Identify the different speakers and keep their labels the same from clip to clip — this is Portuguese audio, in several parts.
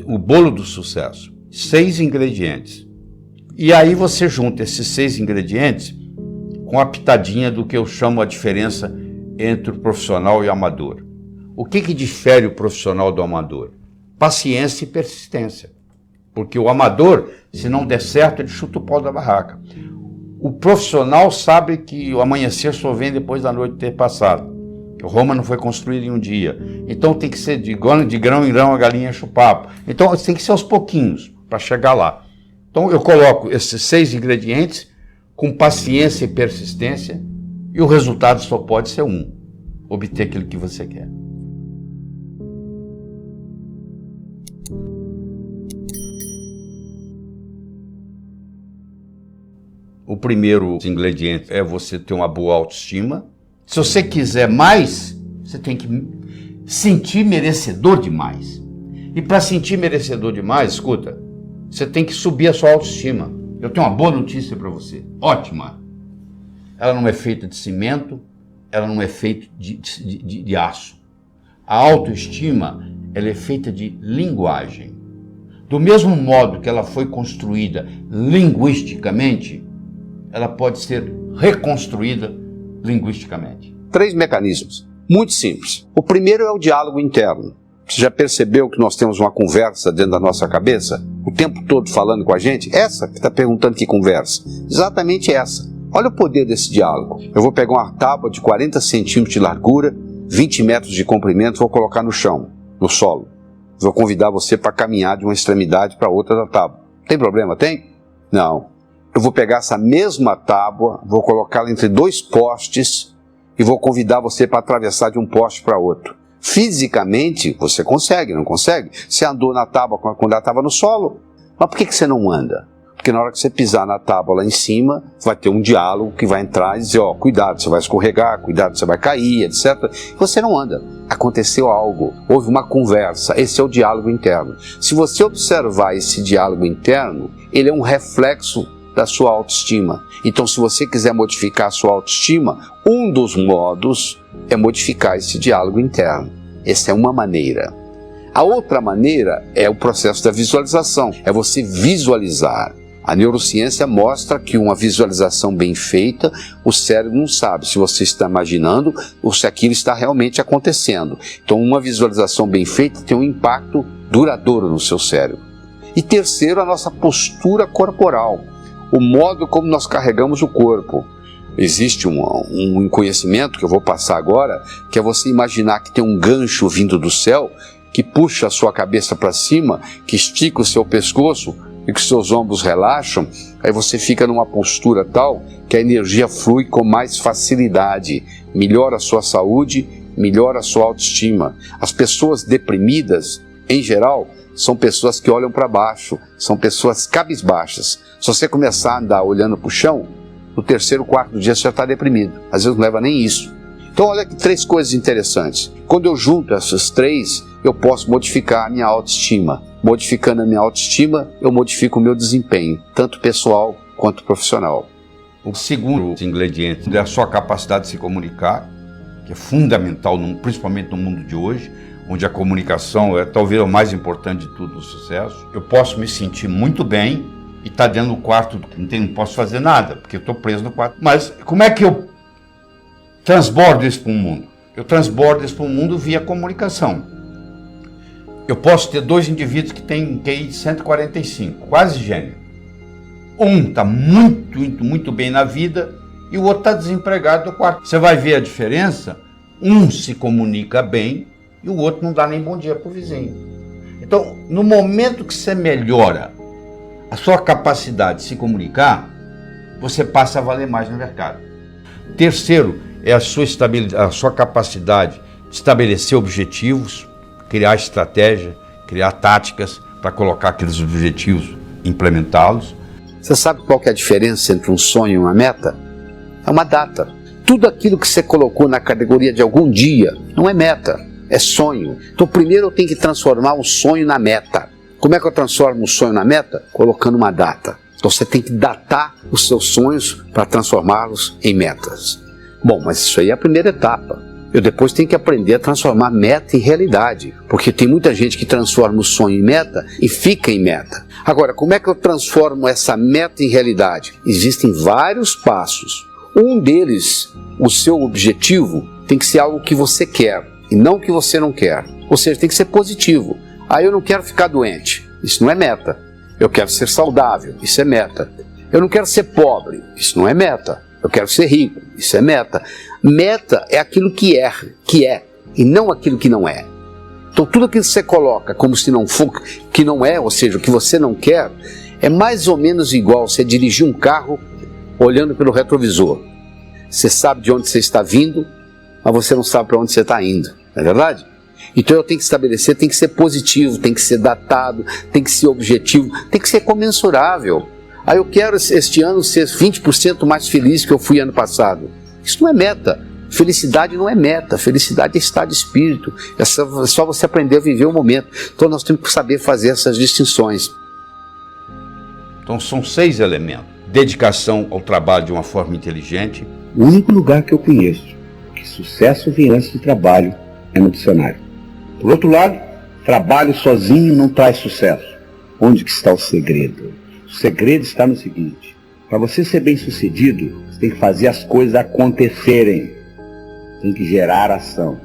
Speaker 1: o bolo do sucesso. 6 ingredientes. E aí você junta esses 6 ingredientes com a pitadinha do que eu chamo a diferença entre o profissional e o amador. O que difere o profissional do amador? Paciência e persistência. Porque o amador, se não der certo, ele chuta o pau da barraca. O profissional sabe que o amanhecer só vem depois da noite ter passado. Que Roma não foi construída em um dia. Então tem que ser de grão em grão a galinha enche o papo. Então tem que ser aos pouquinhos para chegar lá. Então eu coloco esses 6 ingredientes com paciência e persistência e o resultado só pode ser um: obter aquilo que você quer. O primeiro ingrediente é você ter uma boa autoestima. Se você quiser mais, você tem que sentir merecedor de mais. E para sentir merecedor de mais, escuta, você tem que subir a sua autoestima. Eu tenho uma boa notícia para você, ótima. Ela não é feita de cimento, ela não é feita de aço. A autoestima, ela é feita de linguagem. Do mesmo modo que ela foi construída linguisticamente, ela pode ser reconstruída linguisticamente.
Speaker 2: 3 mecanismos, muito simples. O primeiro é o diálogo interno. Você já percebeu que nós temos uma conversa dentro da nossa cabeça? O tempo todo falando com a gente? Essa que está perguntando que conversa. Exatamente essa. Olha o poder desse diálogo. Eu vou pegar uma tábua de 40 centímetros de largura, 20 metros de comprimento, vou colocar no chão, no solo. Vou convidar você para caminhar de uma extremidade para outra da tábua. Tem problema? Tem? Não. Eu vou pegar essa mesma tábua, vou colocá-la entre 2 postes e vou convidar você para atravessar de um poste para outro. Fisicamente, você consegue, não consegue? Você andou na tábua quando ela estava no solo. Mas por que você não anda? Porque na hora que você pisar na tábua lá em cima, vai ter um diálogo que vai entrar e dizer, ó, cuidado, você vai escorregar, cuidado, você vai cair, etc. Você não anda. Aconteceu algo, houve uma conversa, esse é o diálogo interno. Se você observar esse diálogo interno, ele é um reflexo da sua autoestima. Então, se você quiser modificar a sua autoestima, um dos modos é modificar esse diálogo interno. Essa é uma maneira. A outra maneira é o processo da visualização, é você visualizar. A neurociência mostra que uma visualização bem feita, o cérebro não sabe se você está imaginando ou se aquilo está realmente acontecendo. Então, uma visualização bem feita tem um impacto duradouro no seu cérebro. E terceiro, a nossa postura corporal. O modo como nós carregamos o corpo. Existe um conhecimento que eu vou passar agora, que é você imaginar que tem um gancho vindo do céu, que puxa a sua cabeça para cima, que estica o seu pescoço e que seus ombros relaxam, aí você fica numa postura tal que a energia flui com mais facilidade, melhora a sua saúde, melhora a sua autoestima. As pessoas deprimidas, em geral, são pessoas que olham para baixo, são pessoas cabisbaixas. Se você começar a andar olhando para o chão, no 3º, 4º dia você já está deprimido. Às vezes não leva nem isso. Então olha aqui 3 coisas interessantes. Quando eu junto essas 3, eu posso modificar a minha autoestima. Modificando a minha autoestima, eu modifico o meu desempenho, tanto pessoal quanto profissional.
Speaker 1: O segundo ingrediente é a sua capacidade de se comunicar, que é fundamental, principalmente no mundo de hoje, onde a comunicação é talvez o mais importante de tudo, o sucesso. Eu posso me sentir muito bem e estar dentro do quarto, não posso fazer nada, porque eu estou preso no quarto. Mas como é que eu transbordo isso para o mundo? Eu transbordo isso para o mundo via comunicação. Eu posso ter 2 indivíduos que têm QI de 145, quase gênio. Um está muito bem na vida e o outro está desempregado no quarto. Você vai ver a diferença, um se comunica bem e o outro não dá nem bom dia para o vizinho. Então, no momento que você melhora a sua capacidade de se comunicar, você passa a valer mais no mercado. Terceiro, é a sua capacidade de estabelecer objetivos, criar estratégia, criar táticas para colocar aqueles objetivos, implementá-los.
Speaker 2: Você sabe qual que é a diferença entre um sonho e uma meta? É uma data. Tudo aquilo que você colocou na categoria de algum dia não é meta, é sonho. Então primeiro eu tenho que transformar o sonho na meta. Como é que eu transformo o sonho na meta? Colocando uma data. Então você tem que datar os seus sonhos para transformá-los em metas. Bom, mas isso aí é a primeira etapa. Eu depois tenho que aprender a transformar meta em realidade, porque tem muita gente que transforma o sonho em meta e fica em meta. Agora, como é que eu transformo essa meta em realidade? Existem vários passos. Um deles, o seu objetivo, tem que ser algo que você quer e não o que você não quer. Ou seja, tem que ser positivo. Eu não quero ficar doente. Isso não é meta. Eu quero ser saudável. Isso é meta. Eu não quero ser pobre. Isso não é meta. Eu quero ser rico. Isso é meta. Meta é aquilo que é, e não aquilo que não é. Então tudo aquilo que você coloca como se não for, que não é, ou seja, o que você não quer, é mais ou menos igual você dirigir um carro olhando pelo retrovisor. Você sabe de onde você está vindo, mas você não sabe para onde você está indo. Não é verdade? Então eu tenho que estabelecer, tem que ser positivo, tem que ser datado, tem que ser objetivo, tem que ser comensurável. Eu quero este ano ser 20% mais feliz que eu fui ano passado. Isso não é meta. Felicidade não é meta. Felicidade é estado de espírito. É só você aprender a viver o momento. Então nós temos que saber fazer essas distinções.
Speaker 1: Então são 6 elementos. Dedicação ao trabalho de uma forma inteligente.
Speaker 3: O único lugar que eu conheço que sucesso vem antes do trabalho é no dicionário. Por outro lado, trabalho sozinho não traz sucesso. Onde que está o segredo? O segredo está no seguinte: para você ser bem sucedido, você tem que fazer as coisas acontecerem. Tem que gerar ação.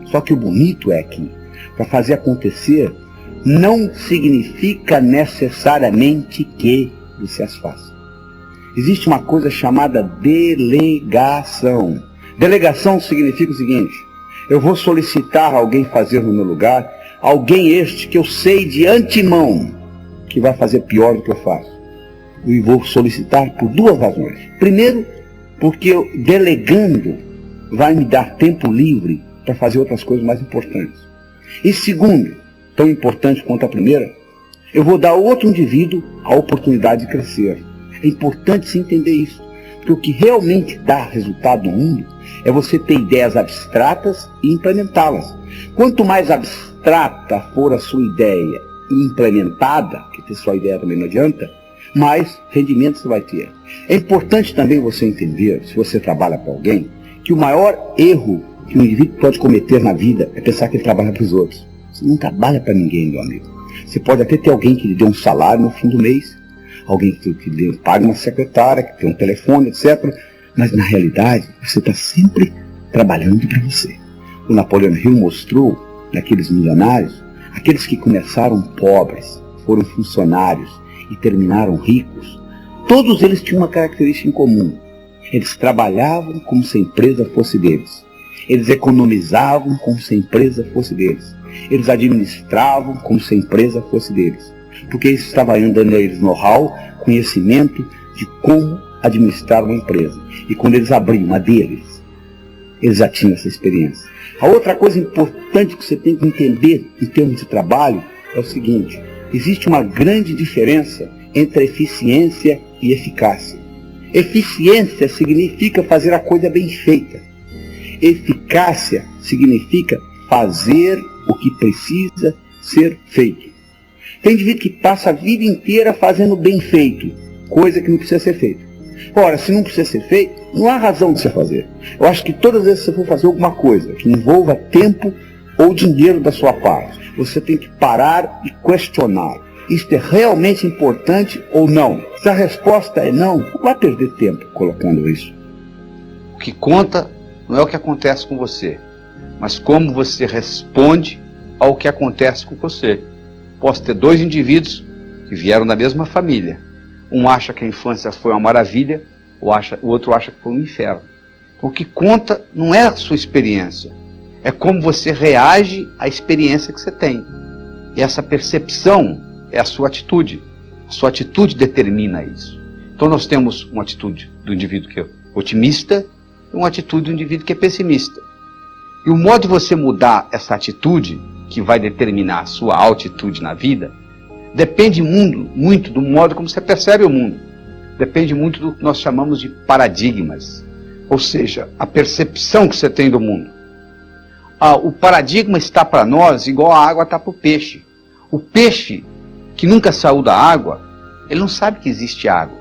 Speaker 3: Só que o bonito é que, para fazer acontecer, não significa necessariamente que você as faça. Existe uma coisa chamada delegação. Delegação significa o seguinte: eu vou solicitar a alguém fazer no meu lugar, alguém este que eu sei de antemão que vai fazer pior do que eu faço. E vou solicitar por 2 razões. Primeiro, porque eu, delegando, vai me dar tempo livre para fazer outras coisas mais importantes. E segundo, tão importante quanto a primeira, eu vou dar a outro indivíduo a oportunidade de crescer. É importante se entender isso, porque o que realmente dá resultado no mundo é você ter ideias abstratas e implementá-las. Quanto mais abstrata for a sua ideia e implementada, que ter só ideia também não adianta, mais rendimento você vai ter. É importante também você entender, se você trabalha para alguém, que o maior erro que um indivíduo pode cometer na vida é pensar que ele trabalha para os outros. Você não trabalha para ninguém, meu amigo. Você pode até ter alguém que lhe dê um salário no fim do mês, alguém que lhe pague uma secretária, que tem um telefone, etc. Mas na realidade, você está sempre trabalhando para você. O Napoleon Hill mostrou, naqueles milionários, aqueles que começaram pobres, foram funcionários e terminaram ricos, todos eles tinham uma característica em comum. Eles trabalhavam como se a empresa fosse deles. Eles economizavam como se a empresa fosse deles. Eles administravam como se a empresa fosse deles. Porque isso estava dando a eles know-how, conhecimento de como administrar uma empresa. E quando eles abriam a deles, eles já tinham essa experiência. A outra coisa importante que você tem que entender em termos de trabalho é o seguinte: existe uma grande diferença entre eficiência e eficácia. Eficiência significa fazer a coisa bem feita. Eficácia significa fazer o que precisa ser feito. Tem indivíduo que passa a vida inteira fazendo bem feito, coisa que não precisa ser feita. Ora, se não precisa ser feito, não há razão de você fazer. Eu acho que todas as vezes que você for fazer alguma coisa que envolva tempo ou dinheiro da sua parte, você tem que parar e questionar: isto é realmente importante ou não? Se a resposta é não vai perder tempo colocando isso.
Speaker 1: O que conta não é o que acontece com você, mas como você responde ao que acontece com você. Posso ter 2 indivíduos que vieram da mesma família. Um acha que a infância foi uma maravilha, o outro acha que foi um inferno. Então, o que conta não é a sua experiência, é como você reage à experiência que você tem. E essa percepção é a sua atitude. A sua atitude determina isso. Então nós temos uma atitude do indivíduo que é otimista e uma atitude do indivíduo que é pessimista. E o modo de você mudar essa atitude, que vai determinar a sua altitude na vida, depende muito do modo como você percebe o mundo. Depende muito do que nós chamamos de paradigmas. Ou seja, a percepção que você tem do mundo. O paradigma está para nós igual a água está para o peixe. O peixe que nunca saiu da água, ele não sabe que existe água.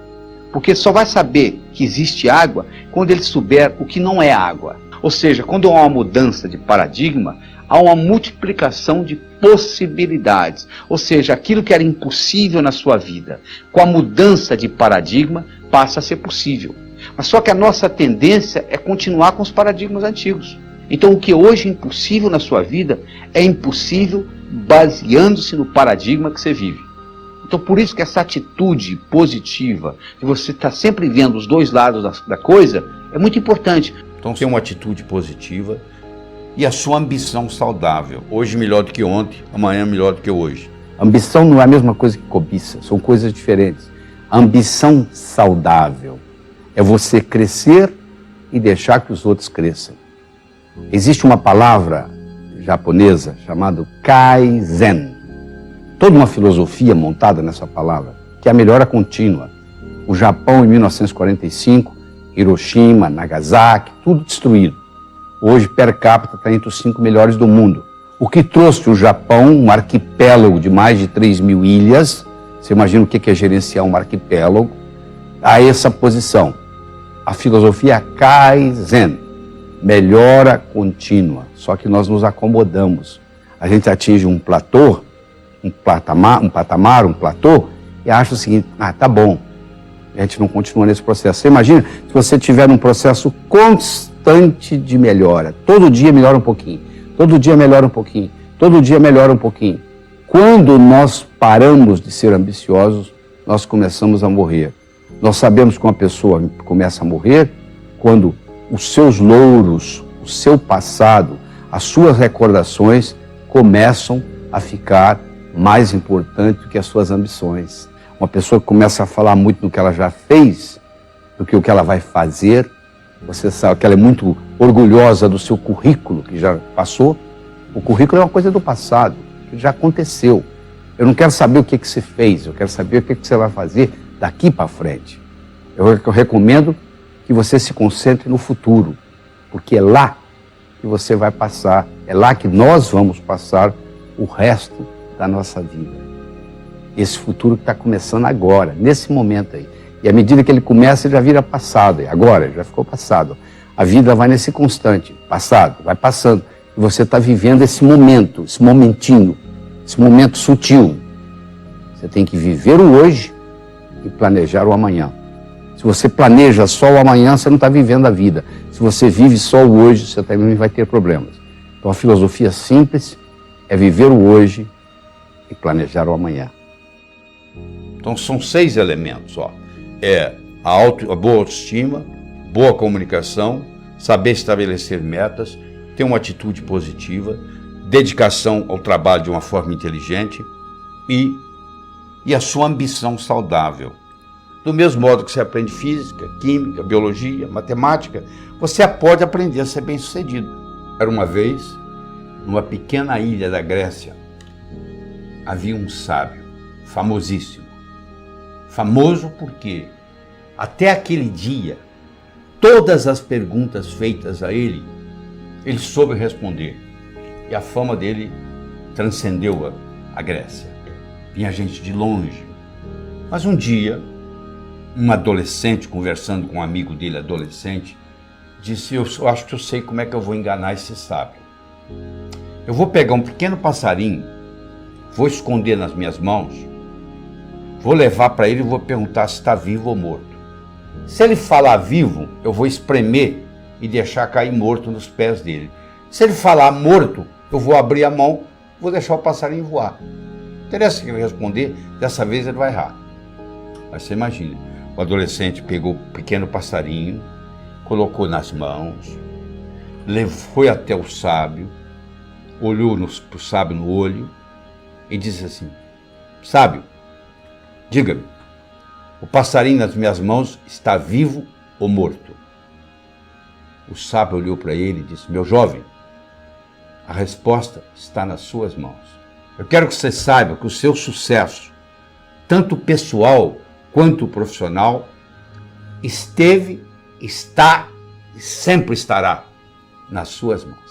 Speaker 1: Porque só vai saber que existe água quando ele souber o que não é água.
Speaker 4: Ou seja, quando há uma mudança de paradigma, há uma multiplicação de possibilidades. Ou seja, aquilo que era impossível na sua vida, com a mudança de paradigma, passa a ser possível. Mas só que a nossa tendência é continuar com os paradigmas antigos. Então o que hoje é impossível na sua vida, é impossível baseando-se no paradigma que você vive. Então por isso que essa atitude positiva, de você estar sempre vendo os dois lados da coisa, é muito importante.
Speaker 1: Então tem uma atitude positiva e a sua ambição saudável. Hoje melhor do que ontem, amanhã melhor do que hoje.
Speaker 3: Ambição não é a mesma coisa que cobiça, são coisas diferentes. Ambição saudável é você crescer e deixar que os outros cresçam. Existe uma palavra japonesa chamada Kaizen. Toda uma filosofia montada nessa palavra, que é a melhora contínua. O Japão, em 1945, Hiroshima, Nagasaki, tudo destruído. Hoje, per capita, está entre os 5 melhores do mundo. O que trouxe o Japão, um arquipélago de mais de 3.000 ilhas, você imagina o que é gerenciar um arquipélago, a essa posição. A filosofia Kaizen, melhora contínua, só que nós nos acomodamos. A gente atinge um platô, um platô, e acha o seguinte, tá bom, a gente não continua nesse processo. Você imagina se você tiver um processo constante de melhora, todo dia melhora um pouquinho, todo dia melhora um pouquinho, todo dia melhora um pouquinho. Quando nós paramos de ser ambiciosos, nós começamos a morrer. Nós sabemos que uma pessoa começa a morrer quando os seus louros, o seu passado, as suas recordações começam a ficar mais importantes do que as suas ambições. Uma pessoa que começa a falar muito do que ela já fez, do que o que ela vai fazer, você sabe que ela é muito orgulhosa do seu currículo que já passou. O currículo é uma coisa do passado, que já aconteceu. Eu não quero saber o que você fez, eu quero saber o que você vai fazer daqui para frente. Eu recomendo que você se concentre no futuro, porque é lá que você vai passar, é lá que nós vamos passar o resto da nossa vida. Esse futuro que está começando agora, nesse momento aí. E à medida que ele começa, ele já vira passado. E agora, já ficou passado. A vida vai nesse constante, passado, vai passando. E você está vivendo esse momento, esse momentinho, esse momento sutil. Você tem que viver o hoje e planejar o amanhã. Se você planeja só o amanhã, você não está vivendo a vida. Se você vive só o hoje, você também vai ter problemas. Então a filosofia simples é viver o hoje e planejar o amanhã.
Speaker 1: Então são 6 elementos, ó. É a boa autoestima, boa comunicação, saber estabelecer metas, ter uma atitude positiva, dedicação ao trabalho de uma forma inteligente e a sua ambição saudável. Do mesmo modo que você aprende física, química, biologia, matemática, você pode aprender a ser bem-sucedido. Era uma vez, numa pequena ilha da Grécia, havia um sábio, famosíssimo. Famoso porque, até aquele dia, todas as perguntas feitas a ele soube responder. E a fama dele transcendeu a Grécia. Vinha gente de longe. Mas um dia, um adolescente, conversando com um amigo dele, adolescente, disse, eu acho que eu sei como é que eu vou enganar esse sábio. Eu vou pegar um pequeno passarinho, vou esconder nas minhas mãos, vou levar para ele e vou perguntar se está vivo ou morto. Se ele falar vivo, eu vou espremer e deixar cair morto nos pés dele. Se ele falar morto, eu vou abrir a mão, vou deixar o passarinho voar. Interessa que ele responder, dessa vez ele vai errar. Mas você imagina, o adolescente pegou o pequeno passarinho, colocou nas mãos, foi até o sábio, olhou para o sábio no olho e disse assim, sábio, diga-me, o passarinho nas minhas mãos está vivo ou morto? O sábio olhou para ele e disse, meu jovem, a resposta está nas suas mãos. Eu quero que você saiba que o seu sucesso, tanto pessoal quanto profissional, esteve, está e sempre estará nas suas mãos.